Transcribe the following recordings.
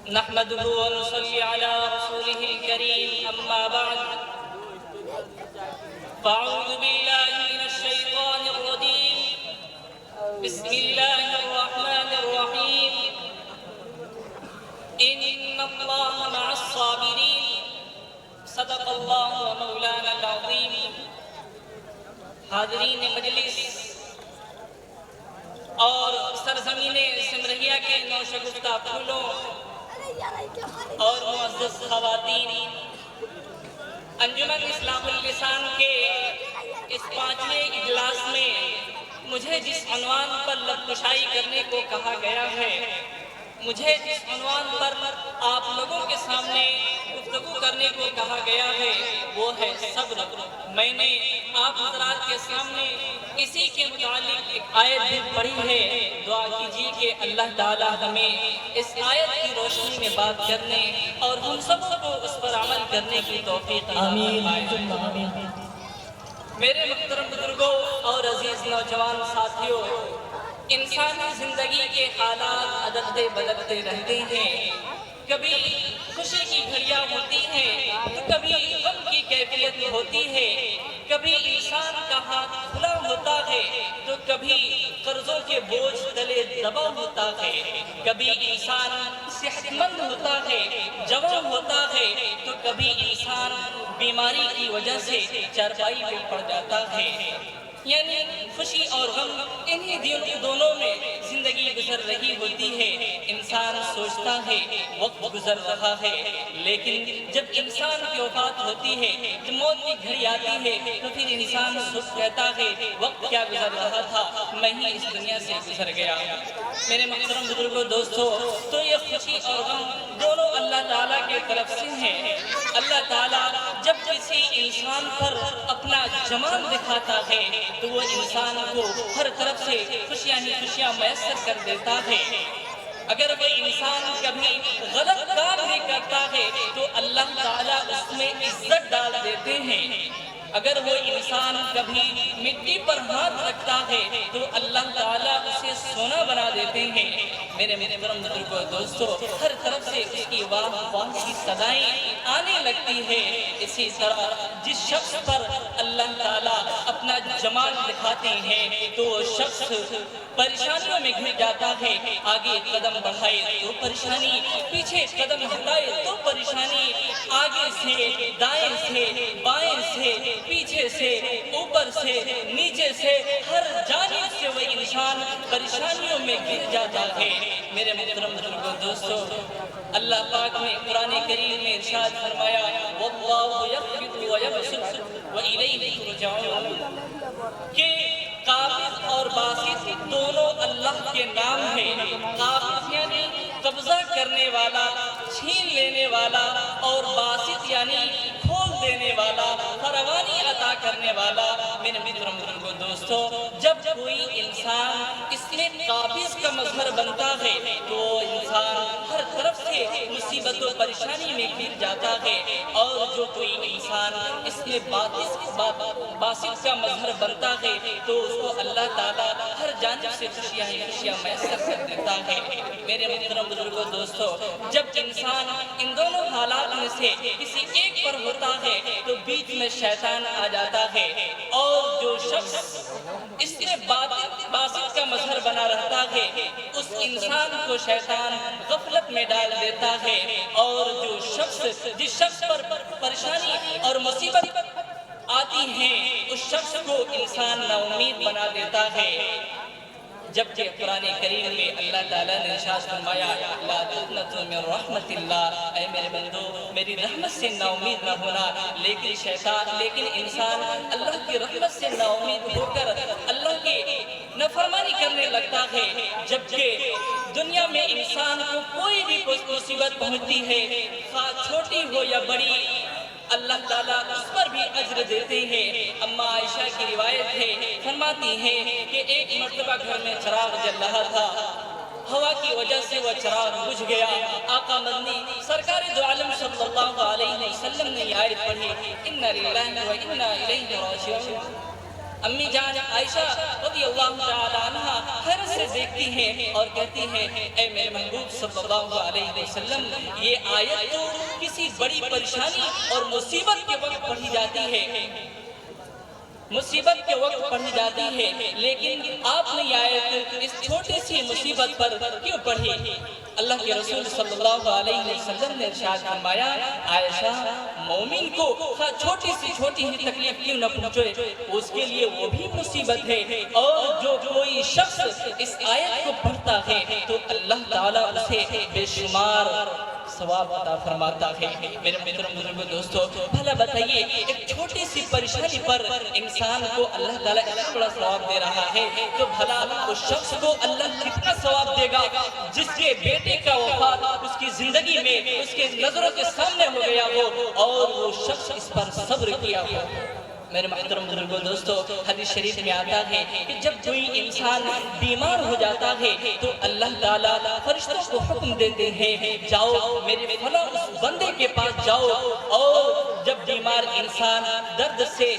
نحمده ونصلي على رسوله الكريم أما بعد فأعوذ بالله من الشيطان الرجيم بسم الله الرحمن الرحيم إن الله مع الصابرين صدق الله ومولانا العظيم. حاضرین مجلس اور سرزمین سمرہیہ کے نوشگفتہ پھولوں اور معزز خواتین، انجمن اصلاح اللسان کے اس 5ویں اجلاس میں مجھے جس عنوان پر لب کشائی کرنے کو کہا گیا ہے، مجھے جس عنوان پر آپ لوگوں کے سامنے گفتگو کرنے کو کہا گیا ہے وہ ہے صبر. میں نے آپ حضرات کے سامنے اسی کے متعلق ایک آیت بھی پڑھی ہے. دعا کیجیے کہ اللہ تعالی ہمیں اس آیت کی روشنی میں بات کرنے اور ہم سب کو اس پر عمل کرنے کی توفیق فرمائے. میرے محترم بزرگوں اور عزیز نوجوان ساتھیوں، انسانی زندگی کے حالات بدلتے بدلتے رہتے ہیں. کبھی خوشی کی گھڑیاں ہوتی ہیں تو کبھی غم کی کیفیت ہوتی ہے. کبھی انسان کا ہاتھ کھلا ہوتا ہے تو کبھی قرضوں کے بوجھ تلے دبا ہوتا ہے. کبھی انسان صحت مند ہوتا ہے، جوان ہوتا ہے، تو کبھی انسان بیماری کی وجہ سے چارپائی پہ پڑ جاتا ہے. یعنی خوشی اور غم انہی دونوں میں زندگی گزر رہی ہوتی ہے. انسان سوچتا ہے وقت گزر رہا ہے، لیکن جب انسان کی وفات ہوتی ہے، جب موت کی گھڑی آتی ہے تو پھر انسان سوچ کہتا ہے وقت کیا گزر رہا تھا، میں ہی اس دنیا سے گزر گیا. میرے محترم بزرگوں دوستو، تو یہ خوشی اور غم دونوں اللہ تعالیٰ کے طرف سے ہیں. اللہ تعالیٰ جب کسی انسان پر اپنا جمال دکھاتا ہے تو وہ انسان کو ہر طرف سے خوشیاں ہی خوشیاں میسر کر دیتا ہے. اگر وہ انسان کبھی غلط کام بھی کرتا ہے تو اللہ تعالیٰ اس میں عزت ڈال دیتے ہیں. اگر وہ انسان کبھی مٹی پر ہاتھ رکھتا ہے تو اللہ تعالیٰ اسے سونا بنا دیتے ہیں. میرے محترم بزرگوں دوستو، ہر طرف سے اس کی واہ واہ کی صدائیں آنے لگتی ہے. اسی طرح جس شخص پر اللہ تعالیٰ اپنا جمال دکھاتے ہیں تو وہ شخص پریشانیوں میں گھر جاتا ہے. آگے قدم بڑھائے تو پریشانی، پیچھے قدم ہٹائے تو پریشانی، آگے سے دائیں سے بائیں سے پیچھے سے اوپر سے نیچے سے ہر جانب سے وہ انسان پریشانیوں میں گر جاتا ہے. میرے محترم بزرگوں دوستو، اللہ پاک نے قرآن کریم میں ارشاد فرمایا وَاللَّهُ يَقْبِضُ وَيَبْسُطُ وَإِلَيْهِ تُرْجَعُونَ کہ قابض اور باسط دونوں اللہ کے نام ہیں. قابض یعنی قبضہ کرنے والا، چھین لینے والا، اور باسط یعنی کھول دینے والا، فراوانی عطا کرنے والا. میرے محترم بزرگوں دوستو، جب کوئی انسان اس میں قابض کا مظہر بنتا ہے تو انسان ہر طرف سے مصیبت و پریشانی میں گر جاتا ہے. اور جو کوئی انسان اس میں باسط کا مظہر بنتا ہے تو اس کو اللہ تعالیٰ ہر جانب سے خوشیاں ہی خوشیاں میسر کر دیتا ہے. میرے محترم بزرگوں دوستو، جب انسان ان دونوں حالات میں سے کسی ایک پر ہوتا ہے تو بیچ میں شیطان آ جاتا ہے، اور جو شخص اس میں باسط کا مظہر بنا رہتا ہے اس انسان کو شیطان غفلت میں ڈال دیتا ہے. اور جو شخص جس شخص پر پریشانی اور مصیبت آتی ہیں اس شخص کو انسان نا امید بنا دیتا ہے. جبکہ قرآن کریم میں اللہ تعالیٰ نے ارشاد فرمایا لا تقنطوا من رحمت اللہ، اے میرے بندو میری رحمت سے نا امید نہ ہونا. لیکن انسان اللہ کی رحمت سے نا امید ہو کر اللہ کی نافرمانی کرنے لگتا ہے. جبکہ دنیا میں انسان کو کوئی بھی مصیبت پہنچتی ہے، خواہ چھوٹی ہو یا بڑی، اللہ تعالیٰ اس پر بھی اجر دیتے ہیں. اماں عائشہ کی روایت ہے، فرماتی ہیں کہ ایک مرتبہ گھر میں چراغ جل رہا تھا، ہوا کی وجہ سے وہ چراغ بجھ گیا. آقا مدنی سرکار دو عالم صلی اللہ علیہ وسلم نے یہ آیت پڑھی اِنَّا لِلَّهِ وَإِنَّا إِلَيْهِ رَاجِعُونَ. امی جان عائشہ رضی اللہ تعالی عنہ حیرت سے دیکھتی ہیں اور کہتی ہیں اے میرے محبوب صلی اللہ علیہ وسلم، یہ آیت تو کسی بڑی پریشانی اور مصیبت کے وقت پڑھی جاتی ہے، مصیبت کے وقت پڑھی جاتی ہے، لیکن آپ نے یہ آیت اس چھوٹی سی مصیبت پر کیوں پڑھی؟ اللہ کے رسول صلی اللہ علیہ وسلم نے ارشاد فرمایا، عائشہ مومن کو چھوٹی سی چھوٹی ہی تکلیف کیوں نہ پہنچے، اس کے لیے وہ بھی مصیبت ہے، اور جو کوئی شخص اس آیت کو پڑھتا ہے تو اللہ تعالیٰ اسے بے شمار ثواب عطا فرماتا ہے۔ میرے محترم بزرگوں دوستو، بھلا بتائیے ایک چھوٹی سی پریشانی پر انسان کو اللہ تعالیٰ اتنا بڑا ثواب دے رہا ہے، تو بھلا اس شخص کو اللہ کتنا ثواب دے گا جس کے بیٹے کا وفات اس کی زندگی میں اس کے نظروں کے سامنے ہو گیا ہو اور وہ شخص اس پر صبر کیا ہو۔ میرے محترم بزرگوں دوستو، حدیث شریف میں آتا ہے کہ جب کوئی انسان بیمار ہو جاتا ہے تو اللہ تعالیٰ فرشتوں کو حکم دیتے ہیں، جاؤ میرے فلاں اس بندے کے پاس جاؤ، اور جب بیمار انسان درد سے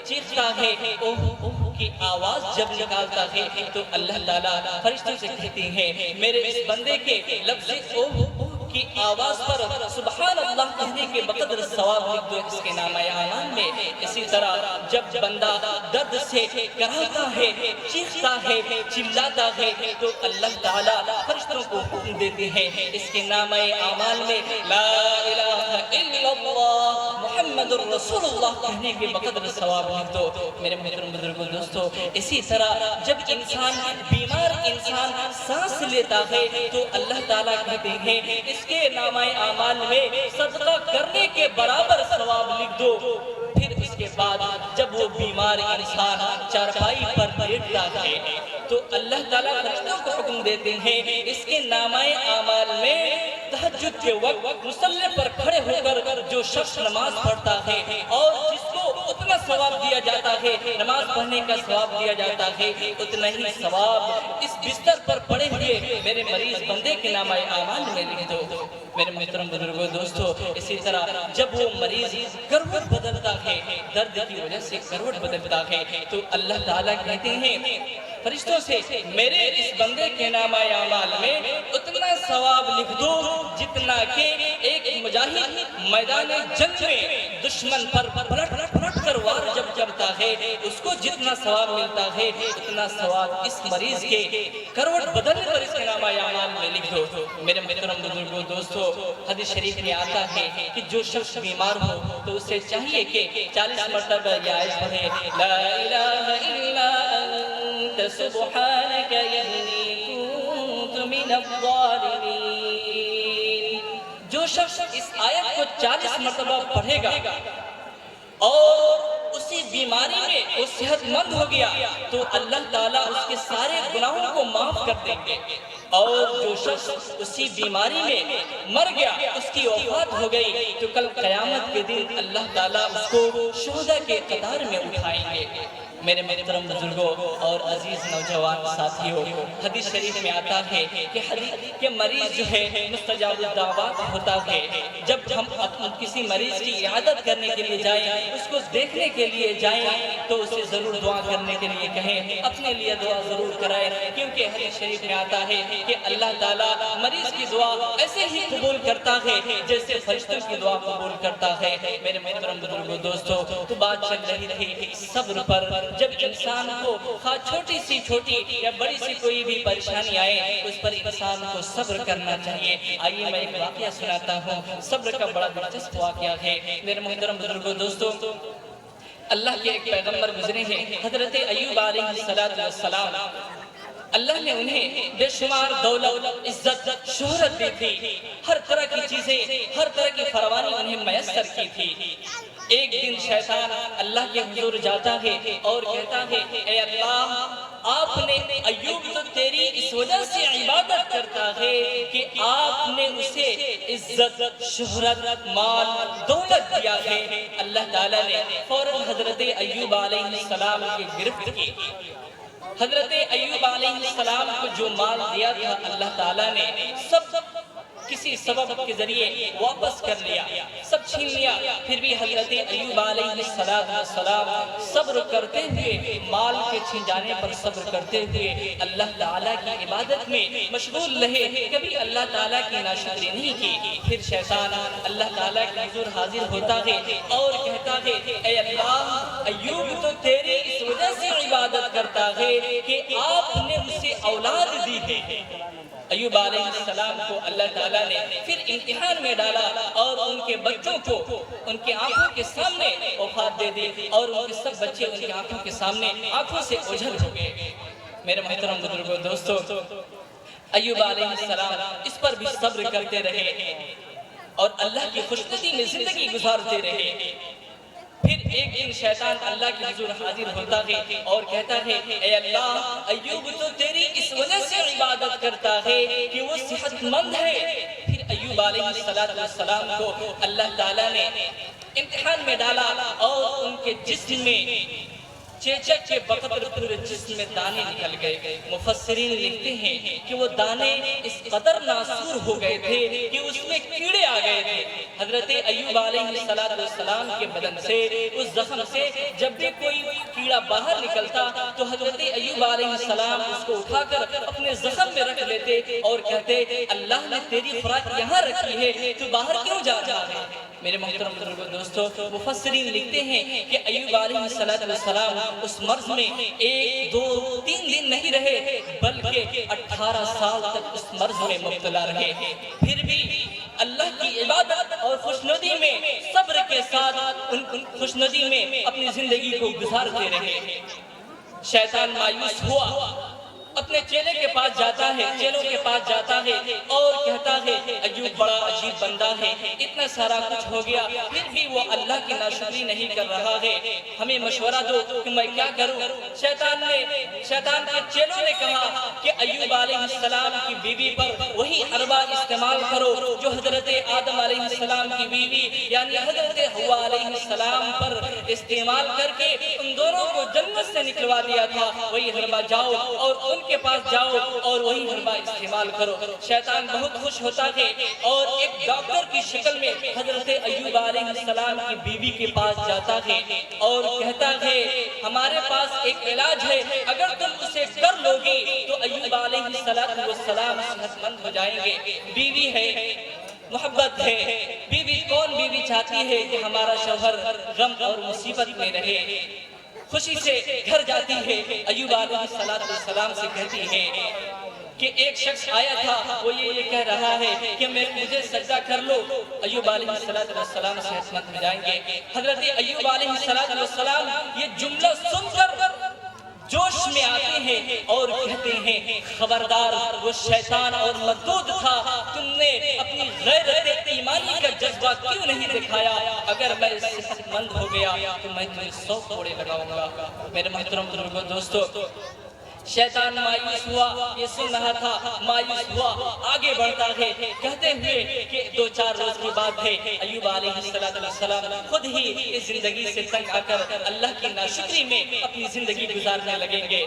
چیختا ہے، اوہ کی آواز جب نکالتا ہے تو اللہ تعالیٰ فرشتوں سے کہتے ہیں، میرے اس بندے کے لفظ اوہ کی آواز پر سبحان اللہ کہنے کے بقدر ثواب لکھ دو اس کے نامہ اعمال میں۔ اسی طرح جب بندہ درد سے کراہتا ہے، چیختا ہے، چلاتا ہے تو اللہ تعالیٰ فرشتوں کو حکم دیتے ہیں اس کے نامہ اعمال میں لا الہ الا اللہ محمد الرسول اللہ کہنے کے بقدر ثواب لکھ دو۔ میرے محترم بزرگوں دوستو، اسی طرح جب انسان بیمار انسان سانس لیتا ہے تو اللہ تعالیٰ کہتے ہیں اس کے نامہ اعمال میں صدقہ کرنے کے برابر ثواب لکھ دو۔ پھر اس کے بعد جب وہ بیمار انسان چارپائی پر لیٹتا ہے تو اللہ تعالیٰ فرشتوں کو حکم دیتے ہیں اس کے نامہ اعمال میں تہجد کے وقت مصلی پر کھڑے ہو کر جو شخص نماز پڑھتا ہے اور جس کو اتنا ثواب دیا جاتا ہے، نماز پڑھنے کا ثواب دیا جاتا ہے، اتنا ہی ثواب اس بستر پر پڑے ہوئے میرے مریض بندے کے نامہ اعمال میں لکھ دو۔ میرے محترم بزرگوں دوستو، اسی طرح جب وہ مریض کروٹ بدلتا ہے، درد کی وجہ سے کروٹ بدلتا ہے تو اللہ تعالیٰ کہتے ہیں فرشتوں سے میرے اس بندے کے نامہ اعمال میں اتنا ثواب لکھ دو جتنا کہ ایک مجاہد میدان جنگ میں دشمن پر پلٹ کر وار جب کرتا ہے اس کو جتنا ثواب ملتا ہے اتنا ثواب اس مریض کے کروٹ بدلنے پر اس کے نامہ اعمال میں لکھ دو۔ میرے محترم بزرگوں دوستو، حدیث شریف میں آتا ہے کہ جو شخص بیمار ہو تو اسے چاہیے کہ 40 مرتبہ یہ آیت پڑھے، لا الہ الا انت سبحانک انی کنت من الظالمین۔ جو شخص اس آیت کو 40 مرتبہ پڑھے گا اور اسی بیماری میں وہ صحت مند ہو گیا تو اللہ تعالیٰ اس کے سارے گناہوں کو معاف کر دیں گے، اور جو شخص اسی بیماری میں مر گیا، اس کی وفات ہو گئی تو کل قیامت کے دن اللہ تعالیٰ اس کو شہداء کے قطار میں اٹھائیں گے۔ میرے محترم بزرگوں اور عزیز نوجوان ساتھیوں، حدیث شریف میں آتا ہے کہ مریض جو ہے مستجاب الدعوات ہوتا ہے۔ جب ہم کسی مریض کی عیادت کرنے کے لیے جائیں، اس کو دیکھنے کے لیے جائیں تو اسے ضرور دعا کرنے کے لیے کہیں، اپنے لیے دعا ضرور کرائیں، کیونکہ حدیث شریف میں آتا ہے کہ اللہ تعالیٰ مریض کی دعا ایسے ہی قبول کرتا ہے جیسے فرشتوں کی دعا قبول کرتا ہے۔ میرے محترم بزرگوں دوستو، تو بات چل رہی تھی صبر پر۔ جب انسان کو چھوٹی سی چھوٹی یا بڑی سی کوئی بھی پریشانی آئے اس پر انسان کو صبر کرنا چاہیے۔ آئیے میں ایک واقعہ سناتا ہوں، صبر کا بڑا دلچسپ واقعہ ہے۔ میرے محترم بزرگوں دوستو، اللہ کے ایک پیغمبر گزرے ہیں حضرت ایوب علیہ السلام۔ اللہ نے انہیں بے شمار دولت، عزت، شہرت دی تھی، ہر طرح کی چیزیں، ہر طرح کی فراوانی انہیں میسر کی تھی۔ ایک دن شیطان اللہ کے حضور جاتا ہے اور کہتا ہے، اے اللہ، آپ نے ایوب تو تیری اس وجہ سے عبادت کرتا ہے کہ آپ نے اسے عزت، شہرت، مال، دولت دیا ہے۔ اللہ تعالیٰ نے فوراً حضرت ایوب علیہ السلام کی گرفت کی۔ حضرت ایوب علیہ السلام کو جو مال دیا تھا اللہ تعالیٰ نے سب کسی سبب کے ذریعے واپس کر لیا، سب چھین لیا، پھر بھی حضرت ایوب علیہ السلام صبر کرتے ہوئے، مال کے چھن جانے پر صبر کرتے ہوئے اللہ تعالیٰ کی عبادت میں مشغول رہے، کبھی اللہ تعالیٰ کی ناشکری نہیں کی۔ پھر شیطان اللہ تعالیٰ کے حضور حاضر ہوتا ہے اور کہتا ہے اے اللہ، ایوب تو تیری اس وجہ سے عبادت کرتا ہے کہ آپ نے اسے اولاد دی ہے۔ ایوب علیہ السلام کو اللہ تعالیٰ نے پھر امتحان میں ڈالا اور ان کے بچوں کو ان کے آنکھوں کے سامنے وفات دے دی، اور ان کے سب بچے ان کی آنکھوں کے سامنے آنکھوں سے اوجھل ہو گئے۔ میرے محترم بزرگوں، دوستو، ایوب علیہ السلام اس پر بھی صبر کرتے رہے اور اللہ کی خوشنصیبی میں زندگی گزارتے رہے۔ پھر ایک دن شیطان اللہ کے حضور حاضر ہوتا ہے اور کہتا ہے اے اللہ، ایوب تو تیری اس وجہ سے عبادت کرتا ہے کہ وہ صحت مند ہے۔ پھر ایوب علیہ السلام کو اللہ تعالیٰ نے امتحان میں ڈالا اور ان کے جسم میں چیچک کے بقدر پورے جسم میں دانے نکل گئے۔ مفسرین لکھتے ہیں کہ وہ دانے اس قدر ناسور ہو گئے تھے کہ اس میں کیڑے آ گئے تھے۔ حضرت ایوب علیہ السلام کے بدن سے، اس زخم سے جب بھی کوئی کیڑا باہر نکلتا تو حضرت ایوب علیہ السلام اس کو اٹھا کر اپنے زخم میں رکھ لیتے اور کہتے اللہ نے تیری خوراک یہاں رکھی ہے، تو باہر کیوں جا رہا ہے؟ میرے محترم بزرگوں، دوستو، مفسرین لکھتے ہیں کہ ایوب علیہ السلام اس مرض میں 1 2 3 دن نہیں رہے بلکہ 18 سال تک اس مرض میں مبتلا رہے۔ پھر بھی اللہ کی عبادت اور خوشنودی میں صبر کے ساتھ ان خوشنودی میں اپنی زندگی کو گزارتے رہے۔ شیطان مایوس ہوا، اپنے چیلے کے پاس جاتا ہے، چیلوں کے پاس جاتا ہے اور کہتا ہے ایوب بڑا عجیب بندہ ہے، اتنا سارا کچھ ہو گیا پھر بھی وہ اللہ کی ناشکری نہیں کر رہا ہے، ہمیں مشورہ دو کہ میں کیا کروں؟ شیطان کے چیلوں نے کہا کہ ایوب علیہ السلام کی بیوی پر وہی حربہ استعمال کرو جو حضرت آدم علیہ السلام کی بیوی یعنی حضرت حوا علیہ السلام پر استعمال کر کے ان دونوں کو جنت سے نکلوا دیا تھا، وہی حربہ جاؤ اور ان کے پاس جاؤ اور وہی حربہ استعمال کرو۔ شیطان بہت خوش ہوتا ہے اور ایک ڈاکٹر کی شکل میں حضرت ایوب علیہ السلام کی بیوی کے پاس جاتا ہے اور کہتا ہے ہمارے پاس ایک علاج ہے، اگر تم اسے کر لو گی تو ایوب علیہ السلام صحت مند ہو جائیں گے۔ بیوی ہے، محبت ہے، کون بیوی چاہتی ہے کہ ہمارا شوہر غم اور مصیبت میں رہے؟ خوشی سے گھر جاتی ہے، ایوب علیہ السلام سے کہتی ہے کہ ایک شخص آیا تھا، وہ یہ کہہ رہا ہے کہ مجھے سجدہ کر لو، ایوب علیہ السلام صحت مند ہو جائیں گے۔ حضرت ایوب علیہ السلام یہ جملہ سن کر جوش میں آتے ہیں اور کہتے ہیں خبردار، وہ شیطان اور مردود تھا، تم نے اپنی غیرت ایمانی کا جذبہ کیوں نہیں دکھایا؟ اگر میں صحت مند ہو گیا تو میں تمہیں 100 کوڑے لگاؤں گا۔ میرے محترم بزرگوں، دوستو، شیطان مایوس ہوا، یہ سن رہا تھا، مایوس ہوا، آگے بڑھتا ہے، کہتے ہوئے کہ 2-4 روز کی بات ہے، ایوب علیہ السلام خود ہی اس زندگی سے تنگ آ کر اللہ کی ناشکری میں اپنی زندگی گزارنے لگیں گے۔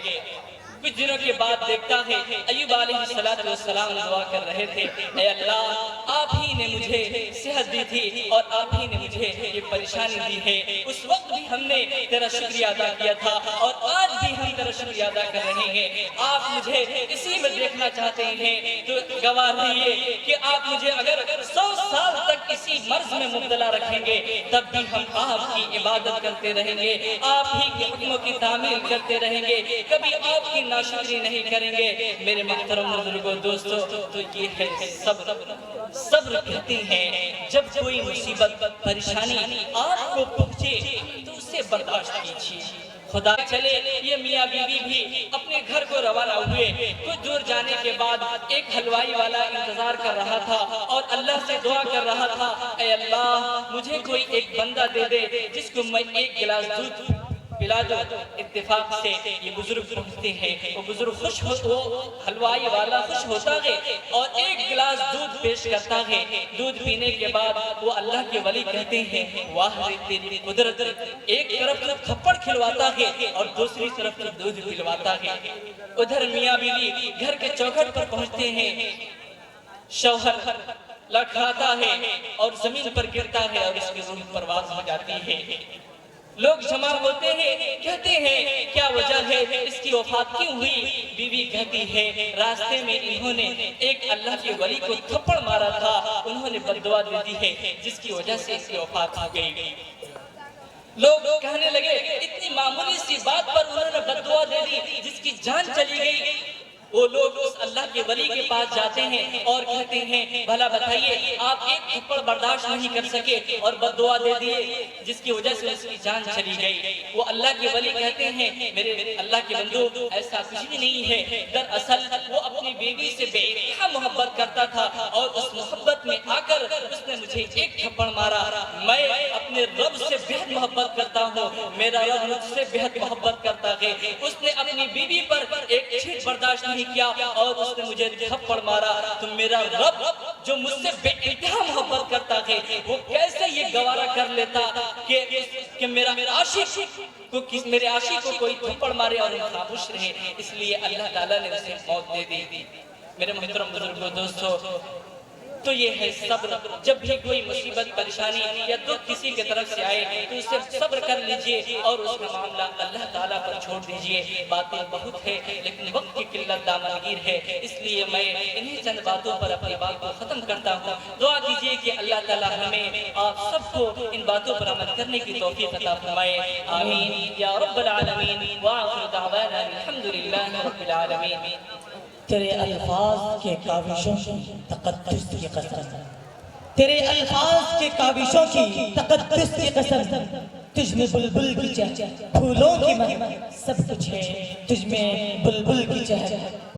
کچھ دنوں کے بعد دیکھتا ہے ایوب علیہ السلام دعا کر رہے تھے اے اللہ، آپ ہی نے مجھے صحت دی تھی اور آپ ہی نے مجھے یہ پریشانی دی ہے، اس وقت بھی ہم نے تیرا شکریہ ادا کیا تھا اور آج بھی ہم تیرا شکریہ ادا کر رہے ہیں، آپ مجھے اسی میں دیکھنا چاہتے ہیں تو گواہ رہیے کہ آپ مجھے اگر 100 سال تک اسی مرض میں مبتلا رکھیں گے تب بھی ہم آپ کی عبادت کرتے رہیں گے، آپ ہی کے حکموں کی تعمیل کرتے رہیں گے، کبھی آپ کی ناشکری نہیں کریں گے۔ میرے محترم بزرگوں، دوستو، تو یہ ہے صبر کہتے ہیں جب کوئی مصیبت پریشانی آپ کو پہنچے تو اسے برداشت کیجیے۔ خدا چلے یہ میاں بیوی بھی اپنے گھر کو روانہ ہوئے، کچھ دور جانے کے بعد ایک حلوائی والا انتظار کر رہا تھا اور اللہ سے دعا کر رہا تھا اے اللہ مجھے کوئی ایک بندہ دے دے جس کو میں 1 گلاس دودھ پلا دو۔ اتفاق سے یہ بزرگ پہنچتے ہیں، وہ بزرگ خوش ہو، وہ حلوائی والا خوش ہوتا ہے اور 1 گلاس دودھ پیش کرتا ہے۔ دودھ پینے کے بعد وہ اللہ کے ولی کہتے ہیں واہ رے تیری قدرت، ایک طرف تو تھپڑ کھلواتا ہے اور دوسری طرف تو دودھ پلواتا ہے۔ ادھر میاں بیوی گھر کے چوکھٹ پر پہنچتے ہیں، شوہر لڑکھڑاتا ہے اور زمین پر گرتا ہے اور اس کی روح پرواز ہو جاتی ہے۔ لوگ جمع ہوتے ہیں، کہتے ہیں کیا وجہ ہے اس کی وفات کیوں ہوئی؟ بیوی کہتی ہے راستے میں انہوں نے ایک اللہ کے ولی کو تھپڑ مارا تھا، انہوں نے بد دعا دے دی ہے جس کی وجہ سے اس کی وفات ہو گئی۔ لوگ کہنے لگے اتنی معمولی سی بات پر انہوں نے بد دعا دے دی جس کی جان چلی گئی۔ وہ لوگ اس اللہ کے ولی کے پاس جاتے ہیں اور کہتے ہیں بھلا بتائیے آپ ایک تھپڑ برداشت نہیں کر سکے اور بد دعا دے دیے جس کی وجہ سے اس کی جان چلی گئی۔ وہ اللہ کے ولی کہتے ہیں میرے اللہ کے بندو ایسا کچھ بھی نہیں ہے، دراصل وہ اپنی بیوی سے بے انتہا محبت کرتا تھا اور اس محبت میں آ کر اس نے مجھے ایک تھپڑ مارا۔ میں اپنے رب سے بہت محبت کرتا ہوں، میرا رب مجھ سے بہت محبت کرتا ہے۔ اس نے اپنی بیوی پر ایک چھیٹ برداشت نہیں کیا اور اس نے مجھے تھپڑ مارا، تو میرا رب جو مجھ سے بے انتہا محبت کرتا ہے وہ کیسے یہ گوارا کر لیتا کہ میرا عاشق میرے عاشق کو کوئی تھپڑ مارے اور خاموش رہے؟ اس لیے اللہ تعالیٰ نے اسے موت دے دی۔ میرے محترم بزرگوں دوستو، تو یہ ہے صبر۔ جب بھی کوئی مصیبت پریشانی یا دکھ کسی کی طرف سے آئے تو اسے صبر کر لیجئے اور اس کا معاملہ اللہ تعالیٰ پر چھوڑ دیجئے۔ باتیں بہت ہے لیکن وقت کی قلت دامنگیر ہے، اس لیے میں انہیں چند باتوں پر اپنی بات کو ختم کرتا ہوں۔ دعا کیجئے کہ اللہ تعالیٰ ہمیں آپ سب کو ان باتوں پر عمل کرنے کی توفیق عطا فرمائے، آمین یا رب العالمین۔ وآخر دعوانا الحمدللہ رب العالمین۔ تیرے الفاظ کے کاوشوں کی تقدس کی قسم، تیرے الفاظ کے کاوشوں کی تقدس کی قسم، تجھ میں بلبل کی چہچہ، پھولوں کی مہک، سب کچھ ہے تجھ میں بلبل کی چہچہ۔